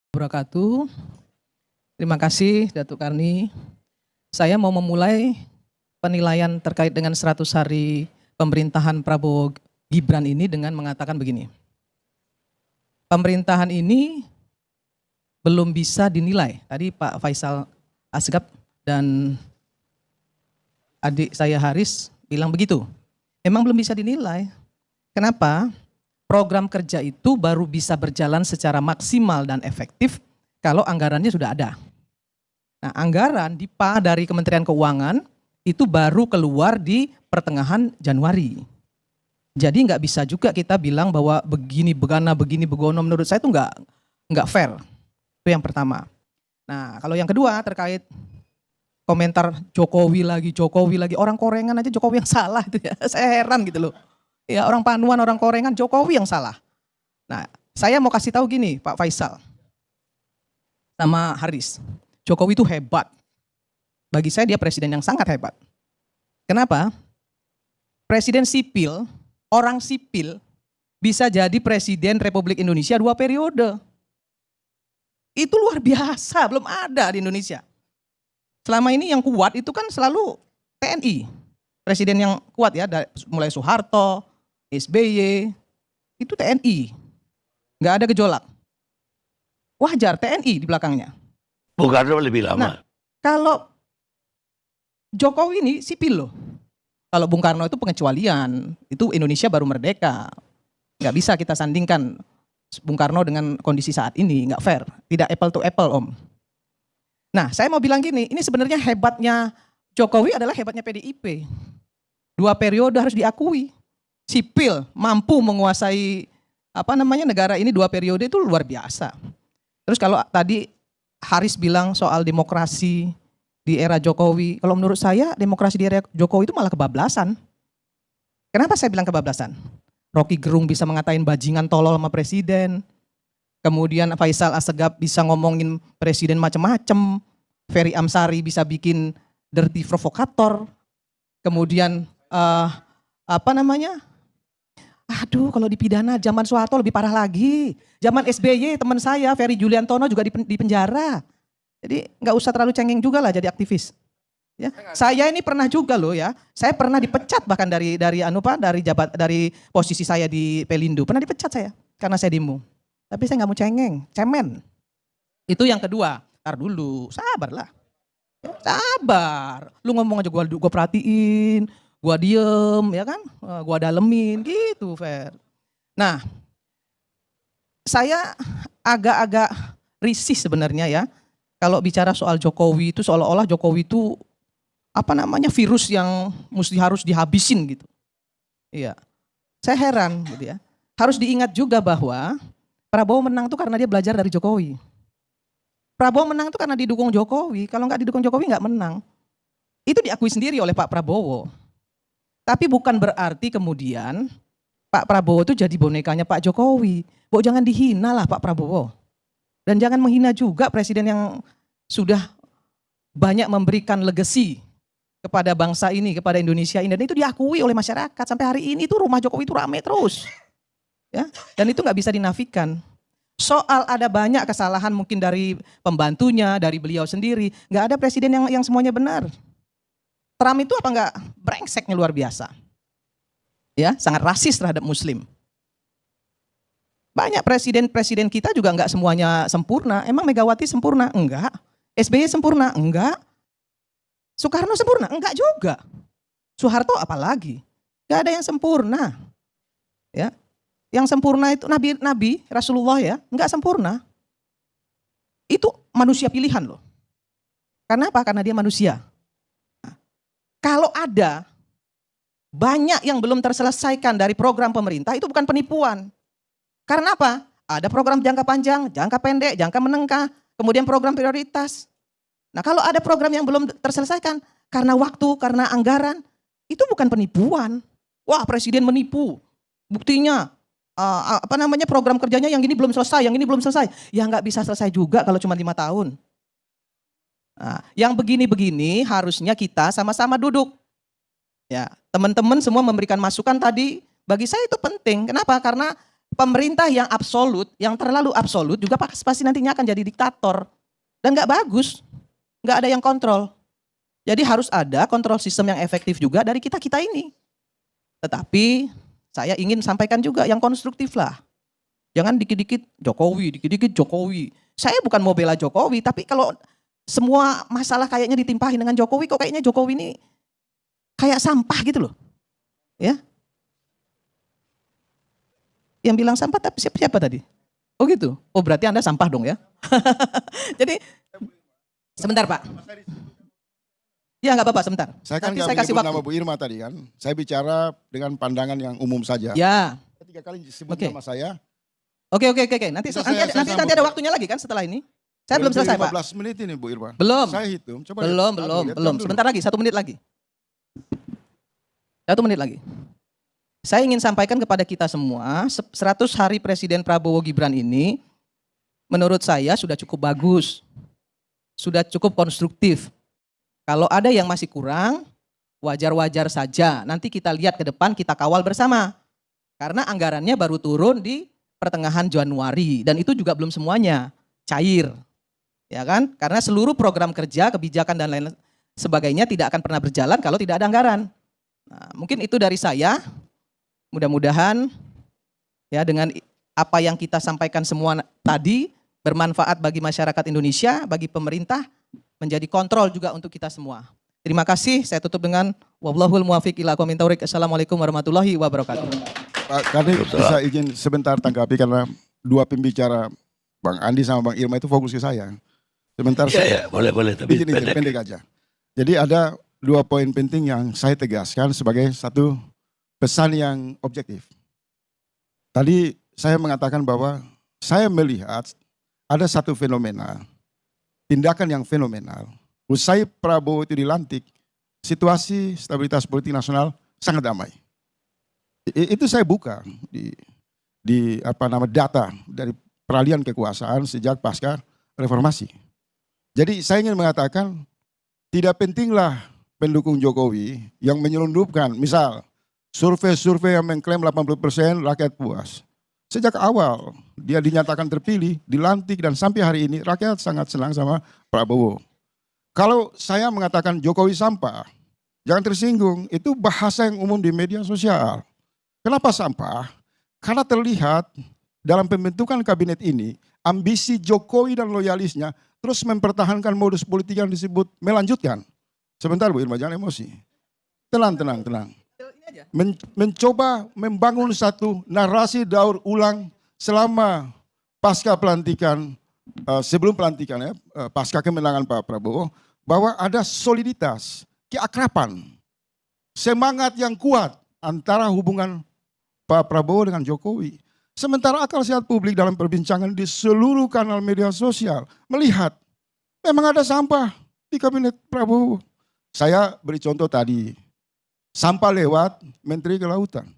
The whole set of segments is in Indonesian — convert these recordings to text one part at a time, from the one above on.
Wabarakatuh. Terima kasih Datuk Karni. Saya mau memulai penilaian terkait dengan 100 hari pemerintahan Prabowo Gibran ini dengan mengatakan begini. Pemerintahan ini belum bisa dinilai. Tadi Pak Faisal Asgab dan adik saya Haris bilang begitu. Memang belum bisa dinilai. Kenapa? Program kerja itu baru bisa berjalan secara maksimal dan efektif kalau anggarannya sudah ada. Nah, anggaran DIPA dari Kementerian Keuangan itu baru keluar di pertengahan Januari. Jadi nggak bisa juga kita bilang bahwa begini begana begini begono, menurut saya itu nggak fair. Itu yang pertama. Nah, kalau yang kedua terkait komentar Jokowi lagi, orang korengan aja Jokowi yang salah itu ya. Saya heran gitu loh. Ya, orang Panuan, orang korengan, Jokowi yang salah. Nah, saya mau kasih tahu gini, Pak Faisal sama Haris. Jokowi itu hebat. Bagi saya dia presiden yang sangat hebat. Kenapa? Presiden sipil, orang sipil bisa jadi presiden Republik Indonesia 2 periode. Itu luar biasa, belum ada di Indonesia. Selama ini yang kuat itu kan selalu TNI. Presiden yang kuat ya, mulai Soeharto, SBY, itu TNI. Nggak ada gejolak. Wajar TNI di belakangnya. Bung Karno lebih lama. Nah, kalau Jokowi ini sipil loh. Kalau Bung Karno itu pengecualian, itu Indonesia baru merdeka. Nggak bisa kita sandingkan Bung Karno dengan kondisi saat ini, nggak fair. Tidak apple to apple, Om. Nah, saya mau bilang gini, ini sebenarnya hebatnya Jokowi adalah hebatnya PDIP. 2 periode harus diakui. Sipil mampu menguasai negara ini 2 periode itu luar biasa. Terus kalau tadi Haris bilang soal demokrasi di era Jokowi, kalau menurut saya demokrasi di era Jokowi itu malah kebablasan. Kenapa saya bilang kebablasan? Rocky Gerung bisa mengatain bajingan tolol sama presiden. Kemudian Faisal Asgab bisa ngomongin presiden macam-macam. Ferry Amsari bisa bikin dirty provokator. Kemudian aduh, kalau dipidana zaman Soeharto lebih parah lagi. Zaman SBY teman saya Ferry Juliantono juga di penjara. Jadi nggak usah terlalu cengeng juga lah jadi aktivis. Ya, saya ini pernah juga loh ya. Saya pernah dipecat bahkan dari posisi saya di Pelindo. Pernah dipecat saya karena saya demo. Tapi saya nggak mau cengeng, cemen. Itu yang kedua. Ntar dulu, sabarlah. Sabar. Lu ngomong aja gua perhatiin. Gua diem, ya kan? Gua dalemin, gitu, Fer. Nah, saya agak-agak risih sebenarnya ya. Kalau bicara soal Jokowi itu seolah-olah Jokowi itu virus yang harus dihabisin gitu. Iya. Saya heran gitu ya. Harus diingat juga bahwa Prabowo menang itu karena dia belajar dari Jokowi. Prabowo menang itu karena didukung Jokowi. Kalau nggak didukung Jokowi nggak menang. Itu diakui sendiri oleh Pak Prabowo. Tapi bukan berarti kemudian Pak Prabowo itu jadi bonekanya Pak Jokowi. Jangan dihina lah Pak Prabowo. Dan jangan menghina juga presiden yang sudah banyak memberikan legacy kepada bangsa ini, kepada Indonesia ini. Dan itu diakui oleh masyarakat. Sampai hari ini tuh rumah Jokowi itu rame terus. Ya, dan itu nggak bisa dinafikan. Soal ada banyak kesalahan mungkin dari pembantunya, dari beliau sendiri. Nggak ada presiden yang semuanya benar. Trump itu apa enggak brengseknya luar biasa. Ya, sangat rasis terhadap muslim. Banyak presiden-presiden kita juga enggak semuanya sempurna. Emang Megawati sempurna? Enggak. SBY sempurna? Enggak. Soekarno sempurna? Enggak juga. Soeharto apalagi? Enggak ada yang sempurna. Ya. Yang sempurna itu Nabi Rasulullah ya, enggak sempurna. Itu manusia pilihan loh. Karena apa? Karena dia manusia. Kalau ada banyak yang belum terselesaikan dari program pemerintah, itu bukan penipuan. Karena apa? Ada program jangka panjang, jangka pendek, jangka menengah, kemudian program prioritas. Nah, kalau ada program yang belum terselesaikan karena waktu, karena anggaran, itu bukan penipuan. Wah, presiden menipu. Buktinya program kerjanya yang ini belum selesai, yang ini belum selesai. Ya nggak bisa selesai juga kalau cuma 5 tahun. Nah, yang begini-begini harusnya kita sama-sama duduk. Ya, teman-teman semua memberikan masukan tadi, bagi saya itu penting. Kenapa? Karena Pemerintah yang absolut, yang terlalu absolut juga pasti nantinya akan jadi diktator. Dan nggak bagus, nggak ada yang kontrol. Jadi harus ada kontrol sistem yang efektif juga dari kita-kita ini. Tetapi saya ingin sampaikan juga yang konstruktif lah. Jangan dikit-dikit Jokowi, dikit-dikit Jokowi. Saya bukan mau bela Jokowi, tapi kalau semua masalah kayaknya ditimpahin dengan Jokowi, kok kayaknya Jokowi ini kayak sampah gitu loh. Ya. Yang bilang sampah tapi siapa tadi? Oh gitu. Oh berarti Anda sampah dong ya. Jadi sebentar Pak. Ya nggak apa-apa sebentar. Saya kan nggak menyebut nama Bu Irma tadi kan. Saya bicara dengan pandangan yang umum saja. Ya. 3 kali disebut nama saya. Oke. Nanti ada waktunya lagi kan setelah ini. Saya belum selesai Pak. 15 menit ini Bu Irma. Belum. Saya hitung. Coba belum. Sebentar lagi, 1 menit lagi. 1 menit lagi. Saya ingin sampaikan kepada kita semua, 100 hari Presiden Prabowo Gibran ini menurut saya sudah cukup bagus. Sudah cukup konstruktif. Kalau ada yang masih kurang, wajar-wajar saja. Nanti kita lihat ke depan, kita kawal bersama. Karena anggarannya baru turun di pertengahan Januari dan itu juga belum semuanya cair. Ya kan? Karena seluruh program kerja, kebijakan dan lain sebagainya tidak akan pernah berjalan kalau tidak ada anggaran. Nah, mungkin itu dari saya. Mudah-mudahan ya dengan apa yang kita sampaikan semua tadi bermanfaat bagi masyarakat Indonesia, bagi pemerintah, menjadi kontrol juga untuk kita semua. Terima kasih, saya tutup dengan wallahul muwaffiq ila aqwamit thoriq. Assalamualaikum warahmatullahi wabarakatuh. Pak Kadif bisa izin sebentar tanggapi karena dua pembicara Bang Andi sama Bang Irma itu fokus ke saya. Sebentar ya, boleh tapi izin pendek aja. Jadi ada 2 poin penting yang saya tegaskan sebagai satu pesan yang objektif. Tadi saya mengatakan bahwa saya melihat ada satu fenomena, tindakan yang fenomenal. Usai Prabowo itu dilantik, situasi stabilitas politik nasional sangat damai. Itu saya buka di data dari peralihan kekuasaan sejak pasca reformasi. Jadi saya ingin mengatakan tidak pentinglah pendukung Jokowi yang menyelundupkan, misal survei-survei yang mengklaim 80% rakyat puas. Sejak awal dia dinyatakan terpilih, dilantik dan sampai hari ini rakyat sangat senang sama Prabowo. Kalau saya mengatakan Jokowi sampah, jangan tersinggung, itu bahasa yang umum di media sosial. Kenapa sampah? Karena terlihat dalam pembentukan kabinet ini, ambisi Jokowi dan loyalisnya terus mempertahankan modus politik yang disebut melanjutkan. Sebentar Bu Irma, jangan emosi. Tenang. Mencoba membangun satu narasi daur ulang selama pasca pelantikan, sebelum pelantikan ya, pasca kemenangan Pak Prabowo, bahwa ada soliditas, keakraban, semangat yang kuat antara hubungan Pak Prabowo dengan Jokowi. Sementara akal sehat publik dalam perbincangan di seluruh kanal media sosial melihat memang ada sampah di kabinet Prabowo. Saya beri contoh tadi, sampah lewat Menteri Kelautan.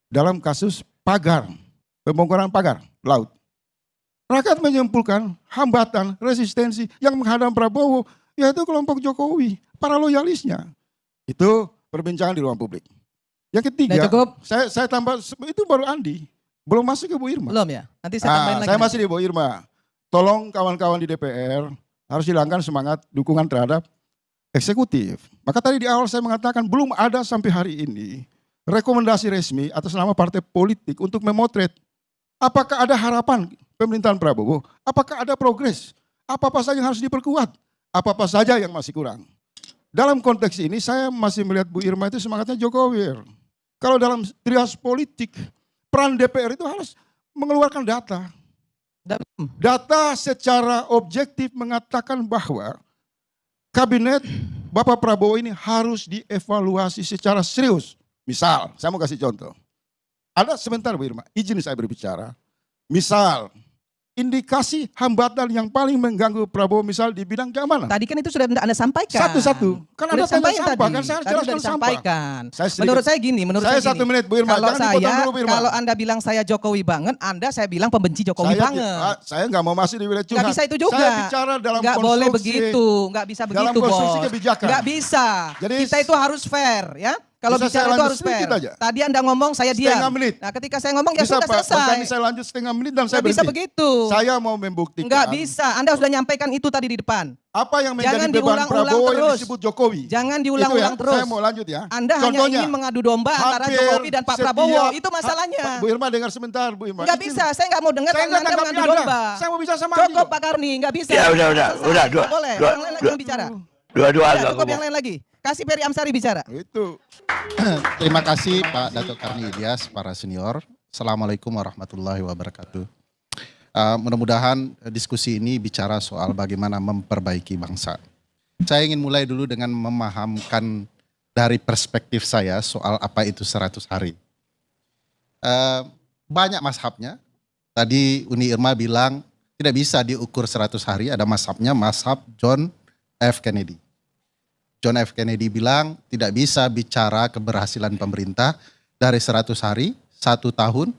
Dalam kasus pagar, pembongkaran pagar laut. Rakyat menyimpulkan hambatan, resistensi yang menghadang Prabowo, yaitu kelompok Jokowi, para loyalisnya. Itu perbincangan di ruang publik. Yang ketiga, saya tambah, itu baru Andi, belum masuk ke Bu Irma. Belum ya, nanti saya tambahin lagi. Saya masih di Bu Irma. Tolong kawan-kawan di DPR harus hilangkan semangat dukungan terhadap eksekutif. Maka tadi di awal saya mengatakan belum ada sampai hari ini rekomendasi resmi atas nama partai politik untuk memotret apakah ada harapan pemerintahan Prabowo, apakah ada progres, apa-apa saja yang harus diperkuat, apa-apa saja yang masih kurang. Dalam konteks ini saya masih melihat Bu Irma itu semangatnya Jokowi. Kalau dalam trias politik, peran DPR itu harus mengeluarkan data. Data secara objektif mengatakan bahwa kabinet Bapak Prabowo ini harus dievaluasi secara serius. Misal, saya mau kasih contoh. Ada sebentar Bu Irma, izin saya berbicara. Misal, indikasi hambatan yang paling mengganggu Prabowo misal di bidang keamanan. Tadi kan itu sudah Anda sampaikan. Satu-satu. Kan ada tanda sampah, kan saya harus jelaskan disampaikan. Sampah. Menurut saya gini, saya 1 menit Bu Irma, jangan dipotong dulu Bu Irma. Kalau Anda bilang saya Jokowi banget, saya bilang pembenci Jokowi banget. Saya nggak mau masuk di wilayah curhat. Nggak bisa itu juga. Saya bicara dalam nggak konstruksi. Boleh begitu, nggak bisa begitu dalam konstruksi bos. kebijakan. Nggak bisa. Jadi, kita itu harus fair ya. Kalau Bisa bicara saya itu lanjut harus fair. sedikit aja? Tadi Anda ngomong, saya diam. Setengah menit. Nah, ketika saya ngomong ya Bisa sudah Pak, selesai. kami saya lanjut setengah menit dan saya Nggak bisa berhenti. begitu. Saya mau membuktikan. Nggak bisa. Anda sudah nyampaikan itu tadi di depan. Apa yang menjadi Jangan beban diulang-ulang Prabowo yang terus. disebut Jokowi. Jangan Itu diulang-ulang ya, terus. Saya mau lanjut ya. Anda hanya ingin mengadu domba antara hampir Jokowi dan Pak Prabowo. Itu masalahnya. Bu Irma dengar sebentar, Bu Irma. Nggak bisa. Saya nggak mau dengar Saya karena nggak Anda tanggapi mengadu Anda. domba. Saya mau bisa sama Cukup Andi. Pak Karni, nggak bisa. Ya udah, Selesai. udah. Nggak boleh. Orang lain lagi yang bicara. Dua-dua Ya, agak cukup yang ngomong. lain lagi. Kasih Ferry Amsari bicara. Itu. Terima kasih Pak Datuk Karni Ilyas, para senior. Assalamualaikum warahmatullahi wabarakatuh. Mudah-mudahan diskusi ini bicara soal bagaimana memperbaiki bangsa. Saya ingin mulai dulu dengan memahamkan dari perspektif saya soal apa itu 100 hari. Banyak mazhabnya. Tadi Uni Irma bilang tidak bisa diukur 100 hari, ada mazhabnya, mazhab John F. Kennedy. John F. Kennedy bilang tidak bisa bicara keberhasilan pemerintah dari 100 hari, 1 tahun,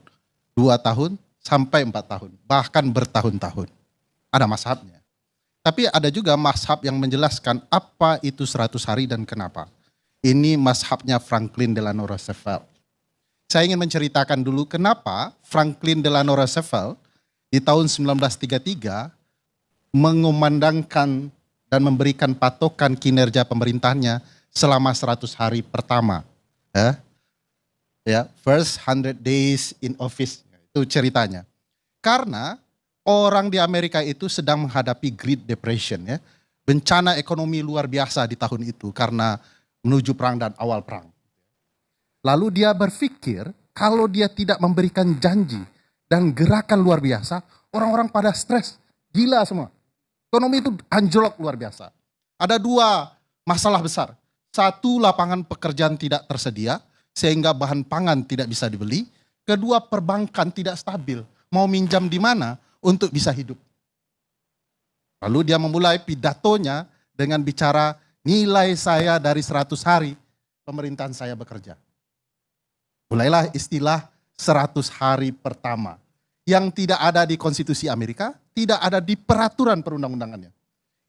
2 tahun, sampai 4 tahun. Bahkan bertahun-tahun. Ada mazhabnya. Tapi ada juga mazhab yang menjelaskan apa itu 100 hari dan kenapa. Ini mazhabnya Franklin Delano Roosevelt. Saya ingin menceritakan dulu kenapa Franklin Delano Roosevelt di tahun 1933 mengumandangkan dan memberikan patokan kinerja pemerintahnya selama 100 hari pertama. First 100 days in office, itu ceritanya. Karena orang di Amerika itu sedang menghadapi Great Depression, ya, bencana ekonomi luar biasa di tahun itu karena menuju perang dan awal perang. Lalu dia berpikir kalau dia tidak memberikan janji dan gerakan luar biasa, orang-orang pada stres, gila semua. Ekonomi itu anjlok luar biasa. Ada 2 masalah besar. 1, lapangan pekerjaan tidak tersedia sehingga bahan pangan tidak bisa dibeli. Kedua, perbankan tidak stabil. Mau minjam di mana untuk bisa hidup. Lalu dia memulai pidatonya dengan bicara nilai saya dari 100 hari pemerintahan saya bekerja. Mulailah istilah 100 hari pertama. Yang tidak ada di konstitusi Amerika, tidak ada di peraturan perundang-undangannya.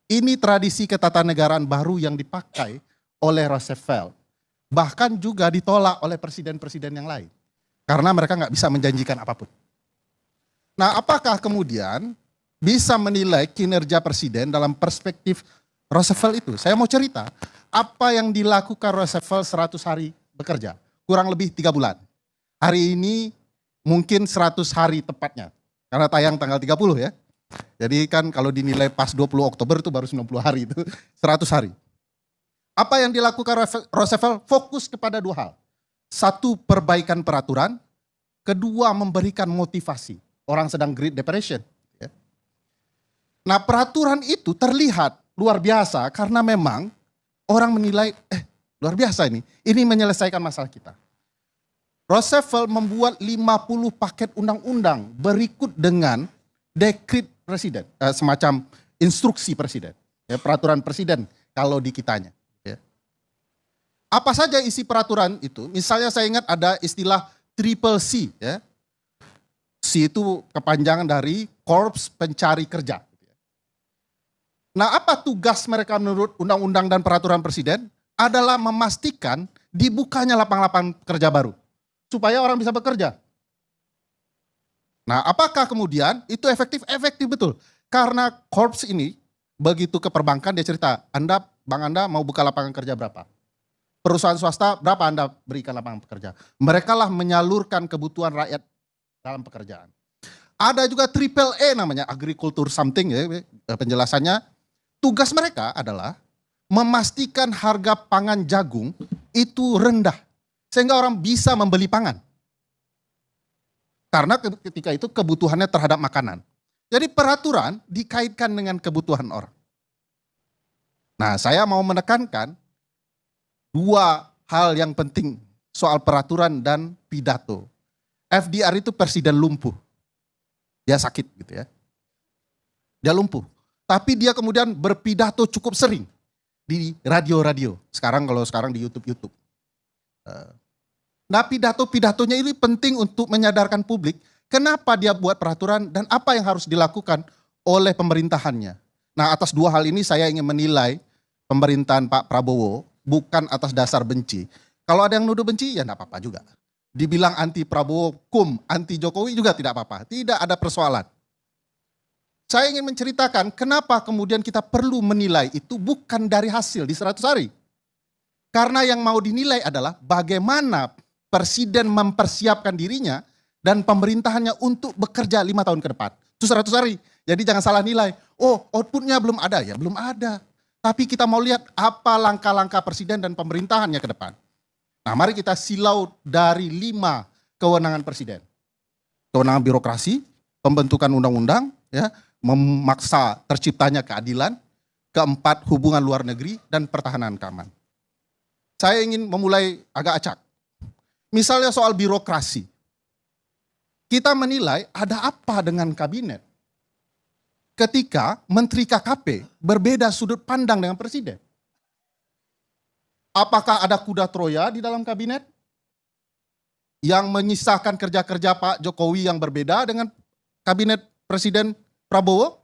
Ini tradisi ketatanegaraan baru yang dipakai oleh Roosevelt. Bahkan juga ditolak oleh presiden-presiden yang lain. Karena mereka nggak bisa menjanjikan apapun. Nah, apakah kemudian bisa menilai kinerja presiden dalam perspektif Roosevelt itu? Saya mau cerita, apa yang dilakukan Roosevelt 100 hari bekerja. Kurang lebih 3 bulan. Hari ini mungkin 100 hari tepatnya. Karena tayang tanggal 30 ya. Jadi kan kalau dinilai pas 20 Oktober itu baru 90 hari itu. 100 hari. Apa yang dilakukan Roosevelt? Fokus kepada 2 hal. 1, perbaikan peraturan. 2, memberikan motivasi. Orang sedang Great Depression. Ya. Nah, peraturan itu terlihat luar biasa karena memang orang menilai, luar biasa ini. Ini menyelesaikan masalah kita. Roosevelt membuat 50 paket undang-undang berikut dengan dekret presiden, semacam instruksi presiden, ya, peraturan presiden kalau di kitanya. Ya. Apa saja isi peraturan itu? Misalnya saya ingat ada istilah Triple C. Ya. C itu kepanjangan dari Korps Pencari Kerja. Nah, apa tugas mereka menurut undang-undang dan peraturan presiden? Adalah memastikan dibukanya lapangan-lapangan kerja baru. Supaya orang bisa bekerja. Nah, apakah kemudian itu efektif? Efektif betul. Karena korps ini, begitu ke perbankan dia cerita, Bank Anda mau buka lapangan kerja berapa? Perusahaan swasta berapa Anda berikan lapangan pekerja? Mereka lah menyalurkan kebutuhan rakyat dalam pekerjaan. Ada juga Triple A namanya, agriculture something ya, penjelasannya. Tugas mereka adalah memastikan harga pangan jagung itu rendah. Sehingga orang bisa membeli pangan. Karena ketika itu kebutuhannya terhadap makanan. Jadi peraturan dikaitkan dengan kebutuhan orang. Nah, saya mau menekankan 2 hal yang penting soal peraturan dan pidato. FDR itu presiden lumpuh. Dia sakit gitu ya. Dia lumpuh. Tapi dia kemudian berpidato cukup sering di radio-radio. Kalau sekarang di YouTube. Nah, pidato-pidatonya ini penting untuk menyadarkan publik kenapa dia buat peraturan dan apa yang harus dilakukan oleh pemerintahannya. Nah, atas 2 hal ini saya ingin menilai pemerintahan Pak Prabowo bukan atas dasar benci. Kalau ada yang nuduh benci, ya enggak apa-apa juga. Dibilang anti Prabowo, anti Jokowi juga tidak apa-apa. Tidak ada persoalan. Saya ingin menceritakan kenapa kemudian kita perlu menilai itu bukan dari hasil di 100 hari. Karena yang mau dinilai adalah bagaimana presiden mempersiapkan dirinya dan pemerintahannya untuk bekerja 5 tahun ke depan. Itu 100 hari. Jadi jangan salah nilai. Oh, outputnya belum ada. Ya belum ada. Tapi kita mau lihat apa langkah-langkah presiden dan pemerintahannya ke depan. Nah, mari kita silau dari 5 kewenangan presiden. Kewenangan birokrasi, pembentukan undang-undang, ya, memaksa terciptanya keadilan. Keempat, hubungan luar negeri dan pertahanan keamanan. Saya ingin memulai agak acak. Misalnya soal birokrasi. Kita menilai ada apa dengan kabinet ketika Menteri KKP berbeda sudut pandang dengan presiden. Apakah ada kuda Troya di dalam kabinet yang menyisahkan kerja-kerja Pak Jokowi yang berbeda dengan kabinet Presiden Prabowo?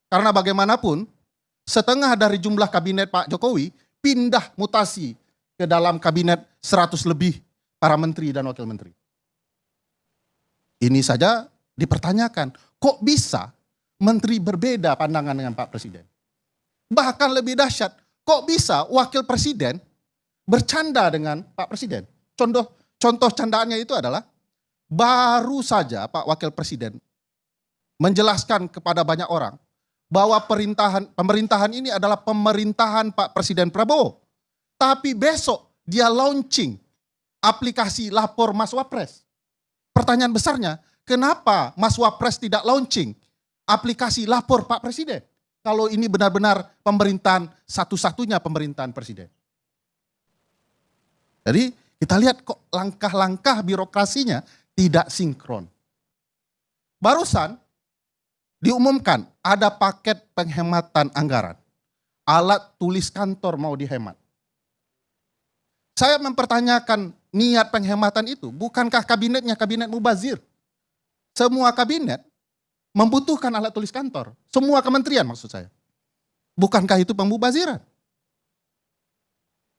Karena bagaimanapun setengah dari jumlah kabinet Pak Jokowi pindah mutasi ke dalam kabinet 100 lebih para menteri dan wakil menteri. Ini saja dipertanyakan, kok bisa menteri berbeda pandangan dengan Pak Presiden? Bahkan lebih dahsyat, kok bisa wakil presiden bercanda dengan Pak Presiden? Contoh candaannya itu adalah, baru saja Pak Wakil Presiden menjelaskan kepada banyak orang bahwa pemerintahan ini adalah pemerintahan Pak Presiden Prabowo. Tapi besok dia launching aplikasi lapor Mas Wapres. Pertanyaan besarnya, kenapa Mas Wapres tidak launching aplikasi lapor Pak Presiden? Kalau ini benar-benar pemerintahan satu-satunya pemerintahan presiden. Jadi kita lihat kok langkah-langkah birokrasinya tidak sinkron. Barusan diumumkan ada paket penghematan anggaran. Alat tulis kantor mau dihemat. Saya mempertanyakan niat penghematan itu, bukankah kabinetnya kabinet mubazir? Semua kabinet membutuhkan alat tulis kantor. Semua kementerian maksud saya. Bukankah itu pembubaziran?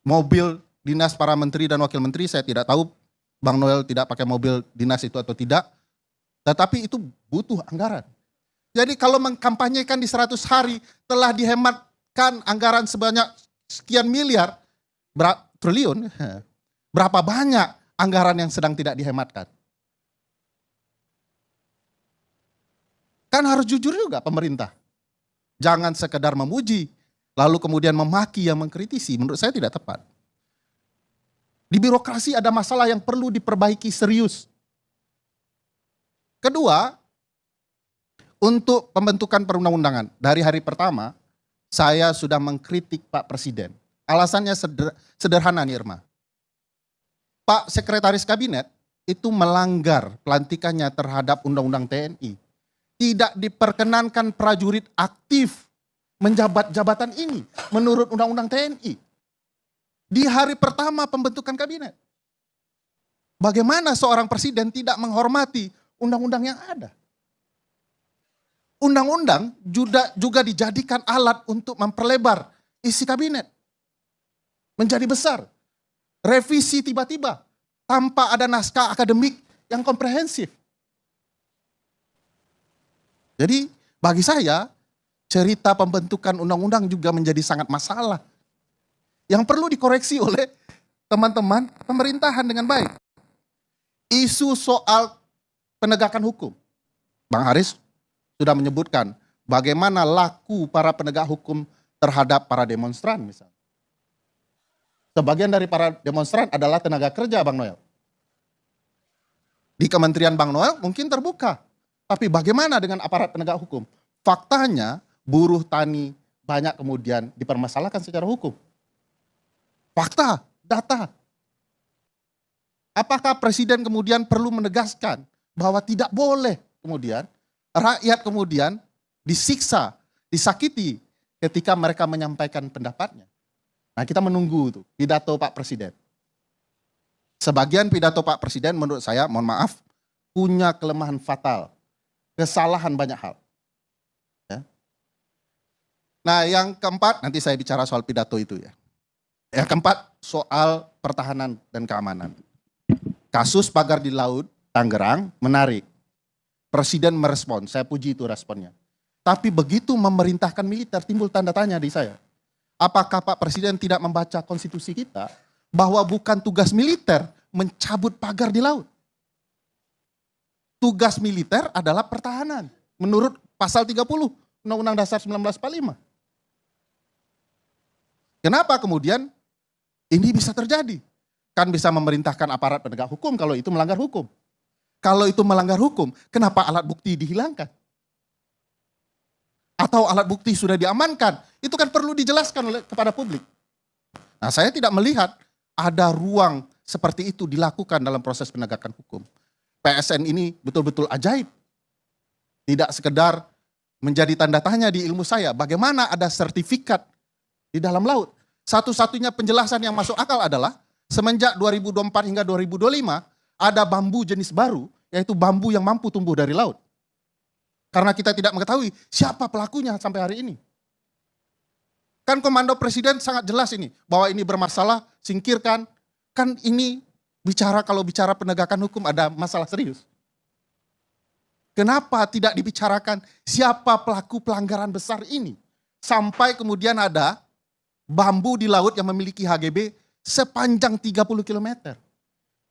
Mobil dinas para menteri dan wakil menteri, saya tidak tahu Bang Noel tidak pakai mobil dinas itu atau tidak. Tetapi itu butuh anggaran. Jadi kalau mengkampanyekan di 100 hari telah dihematkan anggaran sebanyak sekian miliar, triliun, berapa banyak anggaran yang sedang tidak dihematkan? Kan harus jujur juga pemerintah. Jangan sekedar memuji, lalu kemudian memaki yang mengkritisi. Menurut saya tidak tepat. Di birokrasi ada masalah yang perlu diperbaiki serius. Kedua, untuk pembentukan perundang-undangan. Dari hari pertama, saya sudah mengkritik Pak Presiden. Alasannya sederhana nih Irma. Pak Sekretaris Kabinet itu melanggar pelantikannya terhadap Undang-Undang TNI. Tidak diperkenankan prajurit aktif menjabat jabatan ini menurut Undang-Undang TNI. Di hari pertama pembentukan kabinet. Bagaimana seorang presiden tidak menghormati undang-undang yang ada? Undang-undang juga dijadikan alat untuk memperlebar isi kabinet. Menjadi besar. Revisi tiba-tiba tanpa ada naskah akademik yang komprehensif. Jadi bagi saya cerita pembentukan undang-undang juga menjadi sangat masalah. Yang perlu dikoreksi oleh teman-teman pemerintahan dengan baik. Isu soal penegakan hukum. Bang Haris sudah menyebutkan bagaimana laku para penegak hukum terhadap para demonstran misalnya. Sebagian dari para demonstran adalah tenaga kerja Bang Noel. Di Kementerian Bang Noel mungkin terbuka. Tapi bagaimana dengan aparat penegak hukum? Faktanya buruh tani banyak kemudian dipermasalahkan secara hukum. Fakta, data. Apakah presiden kemudian perlu menegaskan bahwa tidak boleh kemudian rakyat kemudian disiksa, disakiti ketika mereka menyampaikan pendapatnya? Nah, kita menunggu tuh pidato Pak Presiden. Sebagian pidato Pak Presiden menurut saya, mohon maaf, punya kelemahan fatal. Kesalahan banyak hal. Ya. Nah, yang keempat, nanti saya bicara soal pidato itu ya. Yang keempat, soal pertahanan dan keamanan. Kasus pagar di laut Tangerang menarik. Presiden merespon, saya puji itu responnya. Tapi begitu memerintahkan militer timbul tanda tanya di saya. Apakah Pak Presiden tidak membaca konstitusi kita bahwa bukan tugas militer mencabut pagar di laut? Tugas militer adalah pertahanan menurut pasal 30 Undang-Undang Dasar 1945. Kenapa kemudian ini bisa terjadi? Kan bisa memerintahkan aparat penegak hukum kalau itu melanggar hukum. Kalau itu melanggar hukum, kenapa alat bukti dihilangkan? Atau alat bukti sudah diamankan? Itu kan perlu dijelaskan kepada publik. Nah, saya tidak melihat ada ruang seperti itu dilakukan dalam proses penegakan hukum. PSN ini betul-betul ajaib. Tidak sekedar menjadi tanda tanya di ilmu saya, bagaimana ada sertifikat di dalam laut. Satu-satunya penjelasan yang masuk akal adalah semenjak 2024 hingga 2025 ada bambu jenis baru, yaitu bambu yang mampu tumbuh dari laut. Karena kita tidak mengetahui siapa pelakunya sampai hari ini. Kan komando presiden sangat jelas ini, bahwa ini bermasalah, singkirkan. Kan ini kalau bicara penegakan hukum ada masalah serius. Kenapa tidak dibicarakan siapa pelaku pelanggaran besar ini? Sampai kemudian ada bambu di laut yang memiliki HGB sepanjang 30 km.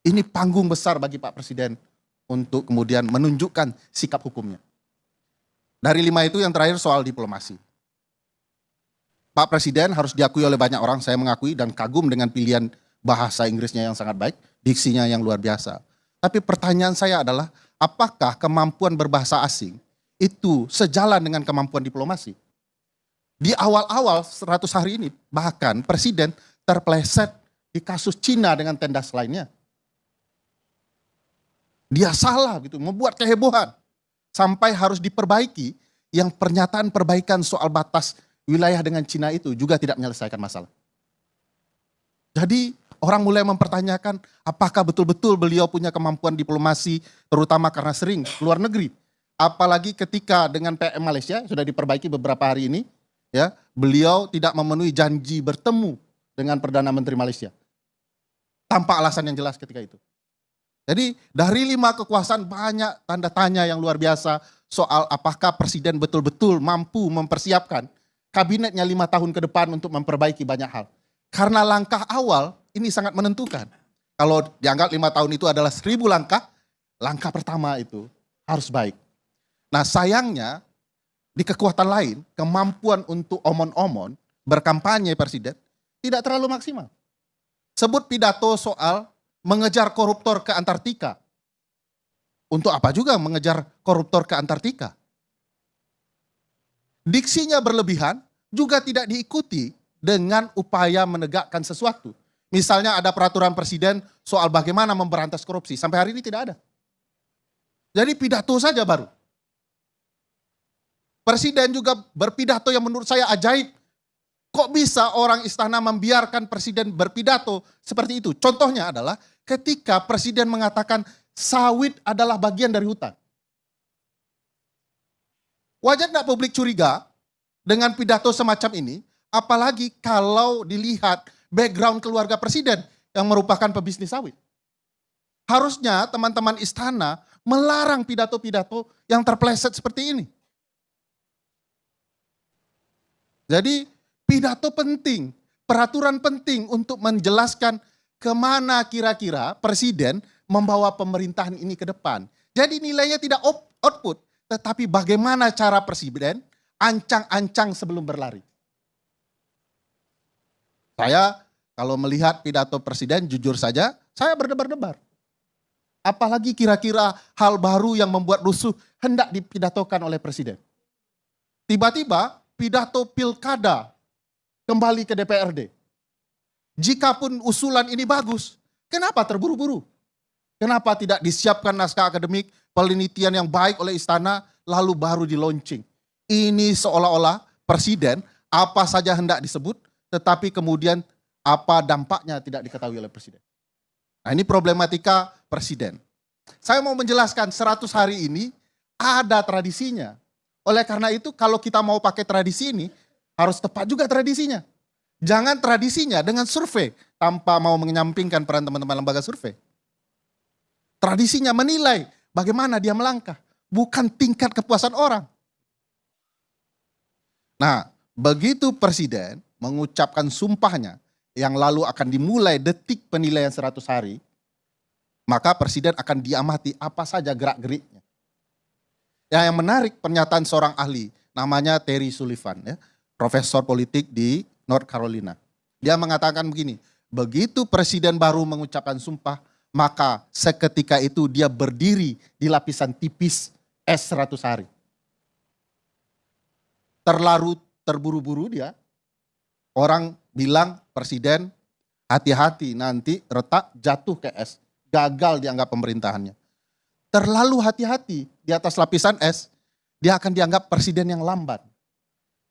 Ini panggung besar bagi Pak Presiden untuk kemudian menunjukkan sikap hukumnya. Dari 5 itu yang terakhir soal diplomasi. Pak Presiden harus diakui oleh banyak orang, saya mengakui dan kagum dengan pilihan bahasa Inggrisnya yang sangat baik, diksinya yang luar biasa. Tapi pertanyaan saya adalah, apakah kemampuan berbahasa asing itu sejalan dengan kemampuan diplomasi? Di awal-awal 100 hari ini, bahkan Presiden terpleset di kasus Cina dengan tendas lainnya. Dia salah gitu, membuat kehebohan. Sampai harus diperbaiki, yang pernyataan perbaikan soal batas wilayah dengan Cina itu juga tidak menyelesaikan masalah. Jadi orang mulai mempertanyakan apakah betul-betul beliau punya kemampuan diplomasi, terutama karena sering keluar negeri. Apalagi ketika dengan PM Malaysia, sudah diperbaiki beberapa hari ini, ya, beliau tidak memenuhi janji bertemu dengan Perdana Menteri Malaysia. Tanpa alasan yang jelas ketika itu. Jadi dari 5 kekuasaan banyak tanda tanya yang luar biasa soal apakah Presiden betul-betul mampu mempersiapkan kabinetnya 5 tahun ke depan untuk memperbaiki banyak hal. Karena langkah awal ini sangat menentukan. Kalau dianggap 5 tahun itu adalah 1000 langkah, langkah pertama itu harus baik. Nah sayangnya di kekuatan lain, kemampuan untuk omon-omon, berkampanye Presiden, tidak terlalu maksimal. Sebut pidato soal mengejar koruptor ke Antartika. Untuk apa juga mengejar koruptor ke Antartika? Diksinya berlebihan juga tidak diikuti dengan upaya menegakkan sesuatu. Misalnya ada peraturan presiden soal bagaimana memberantas korupsi. Sampai hari ini tidak ada. Jadi pidato saja baru. Presiden juga berpidato yang menurut saya ajaib. Kok bisa orang istana membiarkan presiden berpidato seperti itu? Contohnya adalah ketika presiden mengatakan sawit adalah bagian dari hutan. Wajar tidak publik curiga dengan pidato semacam ini? Apalagi kalau dilihat background keluarga presiden yang merupakan pebisnis sawit. Harusnya teman-teman istana melarang pidato-pidato yang terpleset seperti ini. Jadi pidato penting, peraturan penting untuk menjelaskan kemana kira-kira presiden membawa pemerintahan ini ke depan. Jadi nilainya tidak output, tetapi bagaimana cara presiden ancang-ancang sebelum berlari. Saya kalau melihat pidato presiden jujur saja, saya berdebar-debar. Apalagi kira-kira hal baru yang membuat rusuh hendak dipidatokan oleh presiden. Tiba-tiba pidato pilkada kembali ke DPRD. Jikapun usulan ini bagus, kenapa terburu-buru? Kenapa tidak disiapkan naskah akademik, penelitian yang baik oleh istana, lalu baru di launching? Ini seolah-olah presiden apa saja hendak disebut, tetapi kemudian apa dampaknya tidak diketahui oleh presiden. Nah ini problematika presiden. Saya mau menjelaskan 100 hari ini ada tradisinya. Oleh karena itu kalau kita mau pakai tradisi ini, harus tepat juga tradisinya. Jangan tradisinya dengan survei tanpa mau menyampingkan peran teman-teman lembaga survei. Tradisinya menilai bagaimana dia melangkah, bukan tingkat kepuasan orang. Nah, begitu presiden mengucapkan sumpahnya yang lalu akan dimulai detik penilaian 100 hari, maka presiden akan diamati apa saja gerak-geriknya. Yang menarik pernyataan seorang ahli, namanya Terry Sullivan, ya, profesor politik di North Carolina. Dia mengatakan begini, begitu presiden baru mengucapkan sumpah, maka seketika itu dia berdiri di lapisan tipis es 100 hari. Terlalu terburu-buru dia. Orang bilang presiden hati-hati nanti retak jatuh ke es. Gagal dianggap pemerintahannya. Terlalu hati-hati di atas lapisan es, dia akan dianggap presiden yang lambat.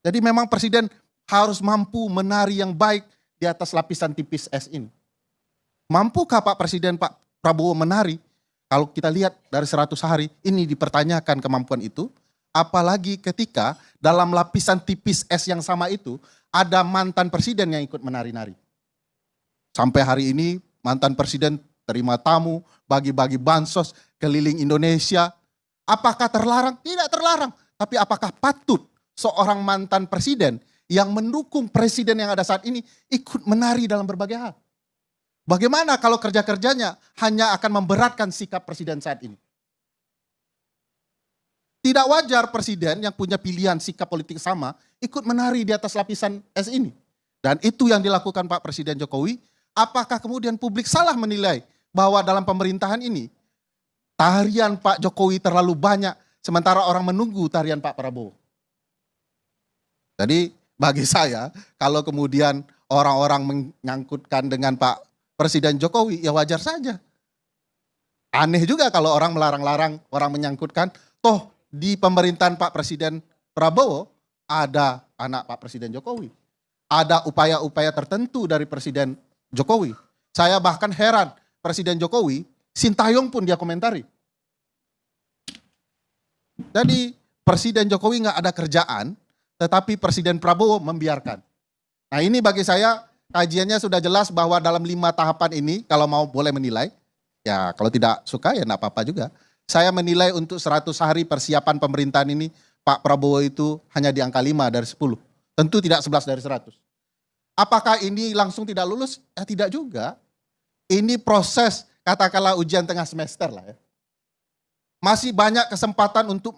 Jadi memang presiden harus mampu menari yang baik di atas lapisan tipis es ini. Mampukah Pak Presiden Pak Prabowo menari? Kalau kita lihat dari 100 hari ini dipertanyakan kemampuan itu. Apalagi ketika dalam lapisan tipis es yang sama itu ada mantan presiden yang ikut menari-nari. Sampai hari ini mantan presiden terima tamu, bagi-bagi bansos keliling Indonesia. Apakah terlarang? Tidak terlarang. Tapi apakah patut seorang mantan presiden yang mendukung presiden yang ada saat ini ikut menari dalam berbagai hal? Bagaimana kalau kerja-kerjanya hanya akan memberatkan sikap presiden saat ini? Tidak wajar presiden yang punya pilihan sikap politik sama ikut menari di atas lapisan es ini. Dan itu yang dilakukan Pak Presiden Jokowi. Apakah kemudian publik salah menilai bahwa dalam pemerintahan ini tarian Pak Jokowi terlalu banyak sementara orang menunggu tarian Pak Prabowo? Jadi bagi saya kalau kemudian orang-orang menyangkutkan dengan Pak Presiden Jokowi ya wajar saja. Aneh juga kalau orang melarang-larang orang menyangkutkan, toh di pemerintahan Pak Presiden Prabowo ada anak Pak Presiden Jokowi. Ada upaya-upaya tertentu dari Presiden Jokowi. Saya bahkan heran, Presiden Jokowi, Sintayong pun dia komentari. Jadi Presiden Jokowi nggak ada kerjaan, tetapi Presiden Prabowo membiarkan. Nah ini bagi saya kajiannya sudah jelas bahwa dalam 5 tahapan ini, kalau mau boleh menilai, ya kalau tidak suka ya enggak apa-apa juga. Saya menilai untuk 100 hari persiapan pemerintahan ini, Pak Prabowo itu hanya di angka 5 dari 10. Tentu tidak 11 dari 100. Apakah ini langsung tidak lulus? Tidak juga. Ini proses, katakanlah ujian tengah semester lah ya. Masih banyak kesempatan untuk